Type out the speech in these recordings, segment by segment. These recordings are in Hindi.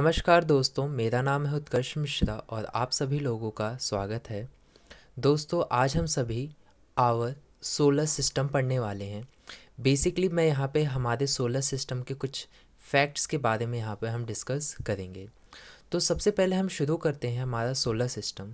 नमस्कार दोस्तों, मेरा नाम है उत्कर्ष मिश्रा और आप सभी लोगों का स्वागत है। दोस्तों, आज हम सभी आवर सोलर सिस्टम पढ़ने वाले हैं। बेसिकली मैं यहाँ पे हमारे सोलर सिस्टम के कुछ फैक्ट्स के बारे में यहाँ पे हम डिस्कस करेंगे। तो सबसे पहले हम शुरू करते हैं हमारा सोलर सिस्टम।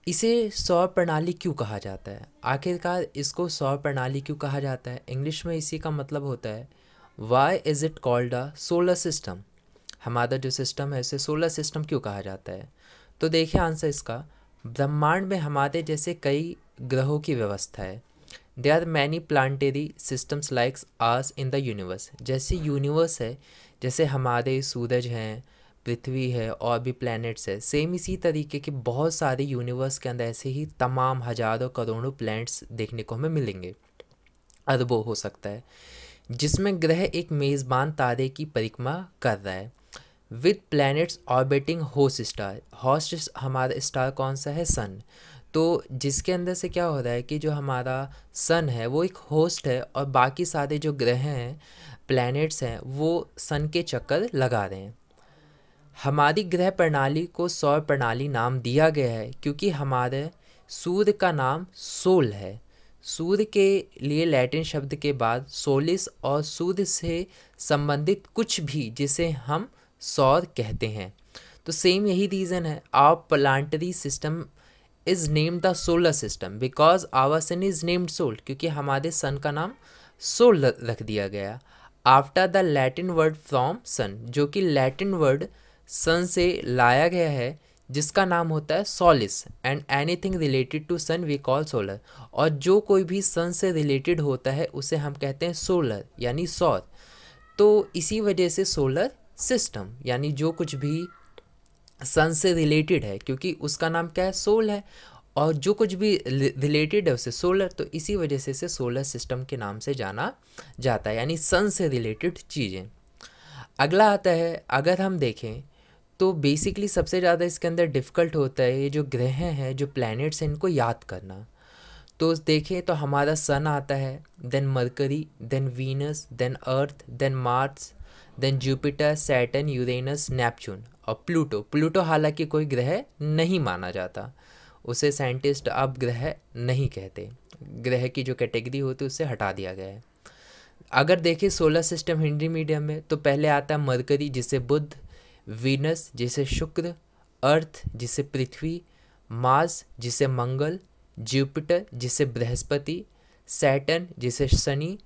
इसे सौर प्रणाली क्यों कहा जाता है? आखिरकार इसको सौर प्रणाली क्यों कहा जाता है? इंग्लिश में इसी का मतलब होता है why is it called a solar system. हमारा जो सिस्टम है उसे सोलर सिस्टम क्यों कहा जाता है? तो देखिए आंसर इसका, ब्रह्मांड में हमारे जैसे कई ग्रहों की व्यवस्था है। There are many planetary systems like ours in the universe. जैसे यूनिवर्स है, जैसे हमारे सूरज हैं, पृथ्वी है और भी प्लैनेट्स है, सेम इसी तरीके के बहुत सारे यूनिवर्स के अंदर ऐसे ही तमाम हजारों करोड़ों प्लैनेट्स देखने को हमें मिलेंगे, अरबों हो सकता है, जिसमें ग्रह एक मेज़बान तारे की परिक्रमा कर रहा है with planets orbiting host star. Host हमारा स्टार कौन सा है? सन। तो जिसके अंदर से क्या हो रहा है कि जो हमारा सन है वो एक होस्ट है और बाकी सारे जो ग्रह हैं, प्लैनेट्स हैं, वो सन के चक्कर लगा रहे हैं। हमारी ग्रह प्रणाली को सौर प्रणाली नाम दिया गया है क्योंकि हमारे सूर्य का नाम सोल है। सूर्य के लिए लैटिन शब्द के बाद सोलिस और सूर्य से संबंधित कुछ भी जिसे हम सौर कहते हैं। तो सेम यही रीज़न है our planetary system is named the solar system because our sun is named Sol, क्योंकि हमारे सन का नाम सोल रख दिया गया after the Latin word from sun, जो कि लैटिन वर्ड सन से लाया गया है जिसका नाम होता है Solis. And anything related to sun we call solar. और जो कोई भी सन से रिलेटेड होता है उसे हम कहते हैं सोलर यानी सौर। तो इसी वजह से सोलर सिस्टम यानी जो कुछ भी सन से रिलेटेड है, क्योंकि उसका नाम क्या है? सोल है, और जो कुछ भी रिलेटेड है उसे सोलर, तो इसी वजह से इसे सोलर सिस्टम के नाम से जाना जाता है, यानी सन से रिलेटेड चीज़ें। अगला आता है, अगर हम देखें तो बेसिकली सबसे ज़्यादा इसके अंदर डिफ़िकल्ट होता है ये जो ग्रह हैं, जो प्लैनेट्स हैं, इनको याद करना। तो देखें तो हमारा सन आता है, then Mercury, then Venus, then Earth, then Mars, then Jupiter, Saturn, Uranus, Neptune और प्लूटो। प्लूटो हालांकि कोई ग्रह नहीं माना जाता, उसे साइंटिस्ट अब ग्रह नहीं कहते, ग्रह की जो कैटेगरी होती है उससे हटा दिया गया है। अगर देखें सोलर सिस्टम हिंदी मीडियम में तो पहले आता है मरकरी जिसे बुध, वीनस जिसे शुक्र, अर्थ जिसे पृथ्वी, मार्स जिसे मंगल, जुपिटर जिसे बृहस्पति, सैटर्न जिसे शनि,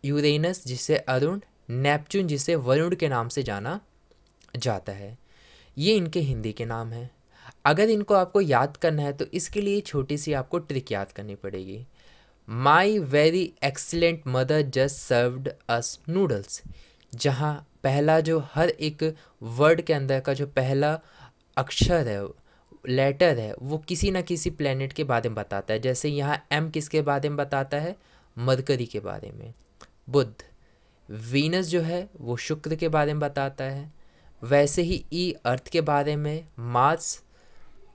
यूरेनस जिसे अरुण, नेपच्यून जिसे वरुण के नाम से जाना जाता है। ये इनके हिंदी के नाम हैं। अगर इनको आपको याद करना है तो इसके लिए छोटी सी आपको ट्रिक याद करनी पड़ेगी। My very excellent mother just served us noodles, जहाँ पहला जो हर एक वर्ड के अंदर का जो पहला अक्षर है, लेटर है, वो किसी ना किसी प्लेनेट के बारे में बताता है। जैसे यहाँ एम किसके बारे में बताता है? मरकरी के बारे में। बुध, वीनस जो है वो शुक्र के बारे में बताता है। वैसे ही ई अर्थ के बारे में, मार्स,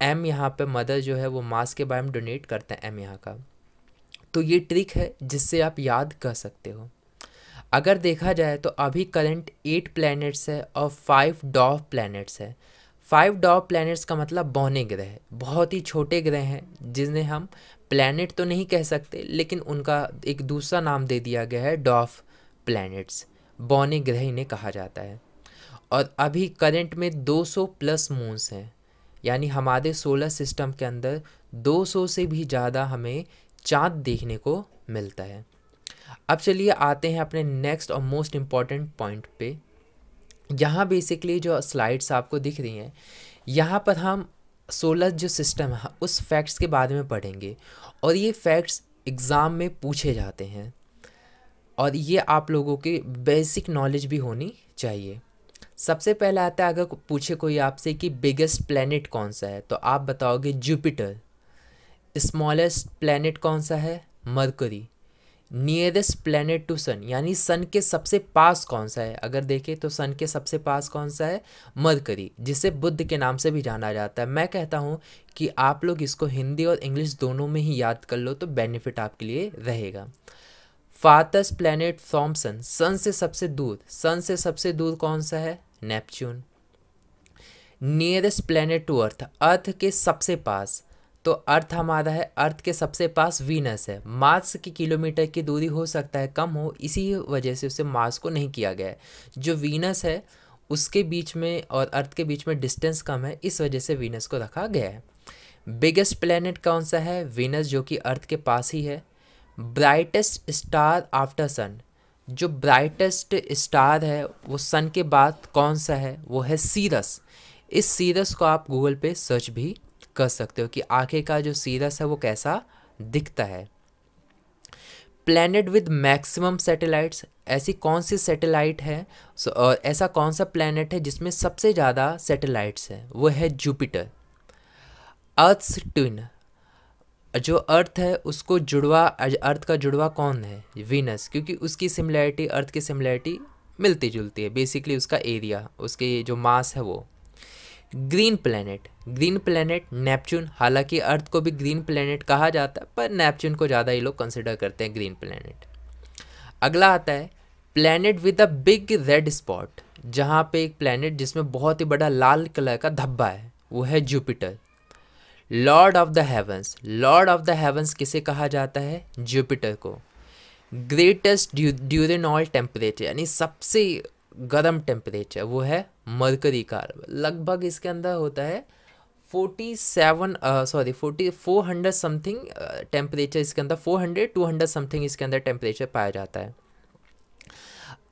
एम यहाँ पे मदर जो है वो मार्स के बारे में डोनेट करता है, एम यहाँ का। तो ये ट्रिक है जिससे आप याद कर सकते हो। अगर देखा जाए तो अभी करंट 8 प्लैनेट्स है और 5 डॉर्फ प्लैनेट्स है। 5 डॉर्फ प्लैनेट्स का मतलब बौने ग्रह है, बहुत ही छोटे ग्रह हैं जिन्हें हम प्लैनेट तो नहीं कह सकते, लेकिन उनका एक दूसरा नाम दे दिया गया है डॉर्फ प्लैनेट्स, बौने ग्रह इन्हें कहा जाता है। और अभी करंट में 200 प्लस मून्स हैं, यानी हमारे सोलर सिस्टम के अंदर 200 से भी ज़्यादा हमें चाँद देखने को मिलता है। अब चलिए आते हैं अपने नेक्स्ट और मोस्ट इम्पॉर्टेंट पॉइंट पे। यहाँ बेसिकली जो स्लाइड्स आपको दिख रही हैं, यहाँ पर हम सोलर जो सिस्टम है उस फैक्ट्स के बारे में पढ़ेंगे, और ये फैक्ट्स एग्ज़ाम में पूछे जाते हैं और ये आप लोगों की बेसिक नॉलेज भी होनी चाहिए। सबसे पहला आता है, अगर पूछे कोई आपसे कि बिगेस्ट प्लैनेट कौन सा है तो आप बताओगे जुपिटर। स्मॉलेस्ट प्लैनेट कौन सा है? मरकरी। नियरेस्ट प्लैनेट टू सन यानी सन के सबसे पास कौन सा है? अगर देखें तो सन के सबसे पास कौन सा है? मरकरी, जिसे बुध के नाम से भी जाना जाता है। मैं कहता हूँ कि आप लोग इसको हिंदी और इंग्लिश दोनों में ही याद कर लो तो बेनिफिट आपके लिए रहेगा। फारटेस्ट प्लैनेट फ्रॉम सन, सन से सबसे दूर, सन से सबसे दूर कौन सा है? Neptune. Nearest planet to Earth, Earth के सबसे पास, तो अर्थ हमारा है, अर्थ के सबसे पास वीनस है। मार्स की किलोमीटर की दूरी हो सकता है कम हो, इसी वजह से उसे मार्स को नहीं किया गया है। जो वीनस है उसके बीच में और अर्थ के बीच में डिस्टेंस कम है, इस वजह से वीनस को रखा गया है। बिगेस्ट प्लेनेट कौन सा है? वीनस, जो कि अर्थ के पास ही है। ब्राइटेस्ट स्टार आफ्टर सन, जो ब्राइटेस्ट स्टार है वो सन के बाद कौन सा है? वो है सीरस। इस सीरस को आप गूगल पे सर्च भी कर सकते हो कि आखिर का जो सीरस है वो कैसा दिखता है। प्लैनेट विद मैक्सिमम सैटेलाइट्स, ऐसी कौन सी सैटेलाइट है और ऐसा कौन सा प्लैनेट है जिसमें सबसे ज़्यादा सैटेलाइट्स हैं? वो है जुपिटर। अर्थ्स ट्विन, जो अर्थ है उसको जुड़वा, अर्थ का जुड़वा कौन है? वीनस, क्योंकि उसकी सिमिलैरिटी, अर्थ की सिमिलैरिटी मिलती जुलती है, बेसिकली उसका एरिया, उसके जो मास है वो। Green planet, green planet Neptune, हालांकि अर्थ को भी ग्रीन प्लैनेट कहा जाता है पर नेपच्यून को ज़्यादा ये लोग कंसिडर करते हैं ग्रीन प्लैनेट। अगला आता है planet with a big red spot, जहाँ पे एक प्लैनेट जिसमें बहुत ही बड़ा लाल कलर का धब्बा है, वो है Jupiter. Lord of the heavens, lord of the heavens किसे कहा जाता है? जुपिटर को। ग्रेटेस्ट ड्यूरेनॉल टेम्परेचर, यानी सबसे गर्म टेम्परेचर, वो है मरकरी का। लगभग इसके अंदर होता है 400 समथिंग टेम्परेचर इसके अंदर, 400-200 समथिंग इसके अंदर टेम्परेचर पाया जाता है।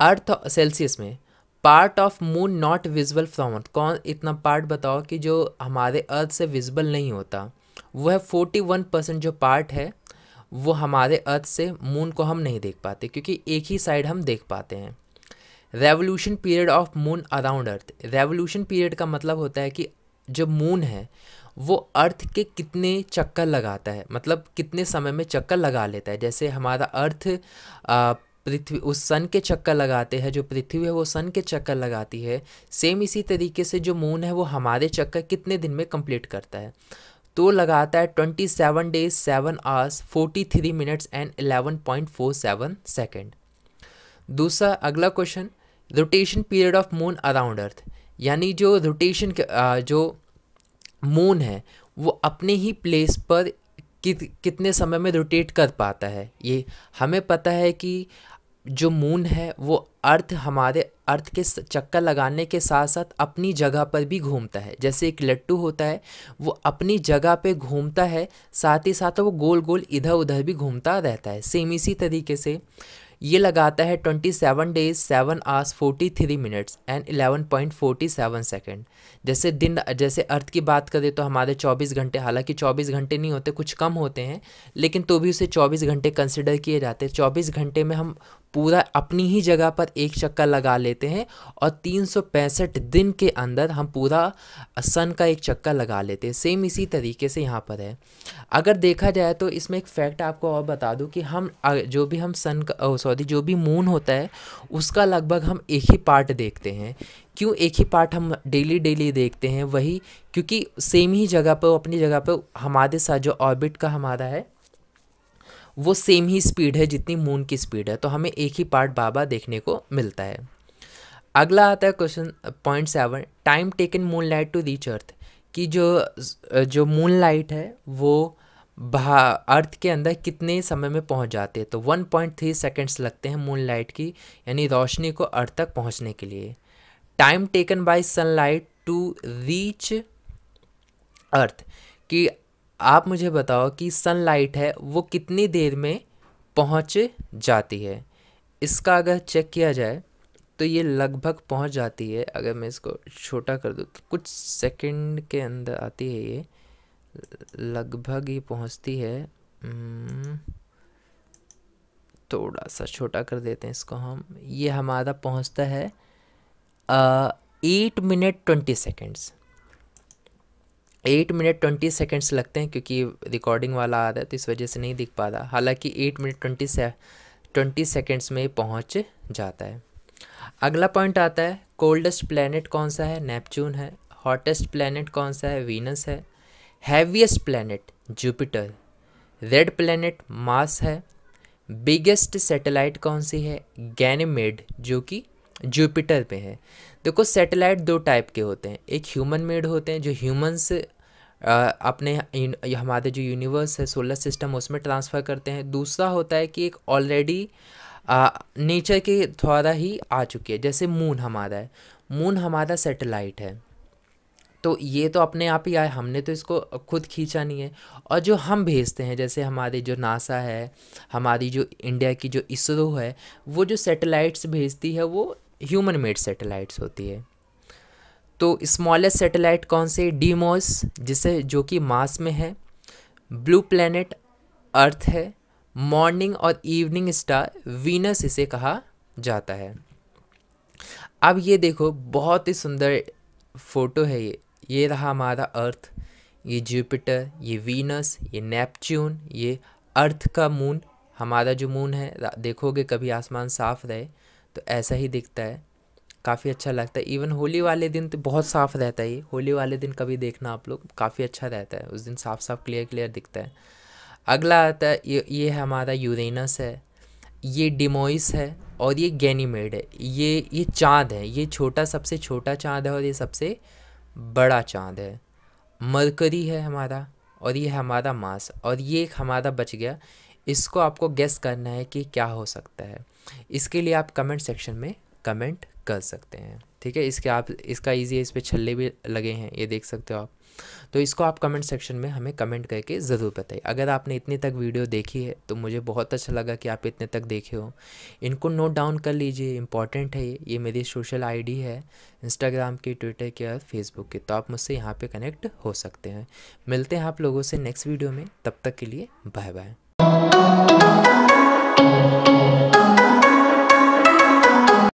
अर्थ सेल्सियस में part of moon not visible from Earth, कौन इतना पार्ट बताओ कि जो हमारे अर्थ से विजिबल नहीं होता? वो है 41% जो पार्ट है वो हमारे अर्थ से मून को हम नहीं देख पाते, क्योंकि एक ही साइड हम देख पाते हैं। Revolution period of moon around earth, revolution period का मतलब होता है कि जो मून है वो अर्थ के कितने चक्कर लगाता है, मतलब कितने समय में चक्कर लगा लेता है। जैसे हमारा अर्थ पृथ्वी उस सन के चक्कर लगाते हैं, जो पृथ्वी है वो सन के चक्कर लगाती है, सेम इसी तरीके से जो मून है वो हमारे चक्कर कितने दिन में कंप्लीट करता है? तो लगाता है 27 days 7 hours 43 minutes and 11.47 second. दूसरा अगला question, rotation period of moon around Earth, यानी जो रोटेशन जो मून है वो अपने ही प्लेस पर कितने समय में रोटेट कर पाता है। ये हमें पता है कि जो मून है वो हमारे अर्थ के चक्कर लगाने के साथ साथ अपनी जगह पर भी घूमता है। जैसे एक लट्टू होता है वो अपनी जगह पे घूमता है, साथ ही साथ वो गोल गोल इधर उधर भी घूमता रहता है। सेम इसी तरीके से ये लगाता है 27 days 7 hours 43 minutes and 11.47 second. जैसे अर्थ की बात करें तो हमारे 24 घंटे, हालांकि 24 घंटे नहीं होते, कुछ कम होते हैं, लेकिन तो भी उसे 24 घंटे कंसिडर किए जाते हैं। 24 घंटे में हम पूरा अपनी ही जगह पर एक चक्कर लगा लेते हैं और 365 दिन के अंदर हम पूरा सन का एक चक्कर लगा लेते हैं। सेम इसी तरीके से यहाँ पर है। अगर देखा जाए तो इसमें एक फैक्ट आपको और बता दूं कि हम जो भी हम जो भी मून होता है उसका लगभग हम एक ही पार्ट देखते हैं। क्यों एक ही पार्ट हम डेली देखते हैं? वही क्योंकि सेम ही जगह पर, अपनी जगह पर हमारे साथ जो ऑर्बिट का हमारा है वो सेम ही स्पीड है जितनी मून की स्पीड है, तो हमें एक ही पार्ट बार देखने को मिलता है। अगला आता है question point 7, time taken moon light to reach earth, कि जो मून लाइट है वो अर्थ के अंदर कितने समय में पहुंच जाते हैं? तो 1.3 सेकेंड्स लगते हैं मून लाइट की, यानी रोशनी को अर्थ तक पहुंचने के लिए। Time taken by sunlight to reach earth, कि आप मुझे बताओ कि सनलाइट है वो कितनी देर में पहुंच जाती है? इसका अगर चेक किया जाए तो ये लगभग पहुंच जाती है, अगर मैं इसको छोटा कर दूँ तो कुछ सेकंड के अंदर आती है, ये लगभग ही पहुंचती है। थोड़ा सा छोटा कर देते हैं इसको हम, ये हमारा पहुंचता है 8 minute 20 seconds। 8 minute 20 seconds लगते हैं, क्योंकि रिकॉर्डिंग वाला आ रहा है तो इस वजह से नहीं दिख पा रहा। हालांकि 8 minute 20 seconds में पहुंच जाता है। अगला पॉइंट आता है कोल्डेस्ट प्लैनेट कौन सा है? नेपच्यून है। हॉटेस्ट प्लैनेट कौन सा है? वीनस है। Heaviest planet Jupiter. Red planet Mars है। बिगेस्ट सैटेलाइट कौन सी है? गैनीमेड, जो कि जुपिटर पे है। देखो सैटेलाइट दो टाइप के होते हैं, एक ह्यूमन मेड होते हैं जो ह्यूमंस अपने हमारे जो यूनिवर्स है सोलर सिस्टम उसमें ट्रांसफ़र करते हैं। दूसरा होता है कि एक ऑलरेडी नेचर के द्वारा ही आ चुकी है, जैसे मून हमारा है, मून हमारा सैटेलाइट है, तो ये तो अपने आप ही आए, हमने तो इसको खुद खींचा नहीं है। और जो हम भेजते हैं जैसे हमारे जो नासा है, हमारी जो इंडिया की जो इसरो है, वो जो सैटेलाइट्स भेजती है वो ह्यूमन मेड सैटेलाइट्स होती है। तो स्मॉलेस्ट सैटेलाइट कौन से, डीमोस, जिसे जो कि मार्स में है, ब्लू प्लैनेट अर्थ है, मॉर्निंग और इवनिंग स्टार वीनस इसे कहा जाता है। अब ये देखो बहुत ही सुंदर फोटो है ये रहा हमारा अर्थ, ये जुपिटर, ये वीनस, ये नेपच्यून, ये अर्थ का मून, हमारा जो मून है, देखोगे कभी आसमान साफ रहे तो ऐसा ही दिखता है, काफ़ी अच्छा लगता है। इवन होली वाले दिन तो बहुत साफ़ रहता है, ये होली वाले दिन कभी देखना आप लोग, काफ़ी अच्छा रहता है उस दिन, साफ साफ क्लियर क्लियर दिखता है। अगला आता है ये हमारा यूरेनस है, ये डिमोइस है और ये गैनीमेड है। ये चाँद है, ये छोटा सबसे छोटा चाँद है और ये सबसे बड़ा चाँद है। मरकरी है हमारा और ये हमारा मार्स, और ये एक हमारा बच गया, इसको आपको गेस करना है कि क्या हो सकता है। इसके लिए आप कमेंट सेक्शन में कमेंट कर सकते हैं, ठीक है। इसका ईजी है, इस पर छल्ले भी लगे हैं, ये देख सकते हो आप। तो इसको आप कमेंट सेक्शन में हमें कमेंट करके ज़रूर बताइए। अगर आपने इतनी तक वीडियो देखी है तो मुझे बहुत अच्छा लगा कि आप इतने तक देखे हो। इनको नोट डाउन कर लीजिए, इंपॉर्टेंट है ये मेरी सोशल आईडी है, इंस्टाग्राम की, ट्विटर की और फेसबुक की, तो आप मुझसे यहाँ पे कनेक्ट हो सकते हैं। मिलते हैं आप लोगों से नेक्स्ट वीडियो में, तब तक के लिए बाय बाय।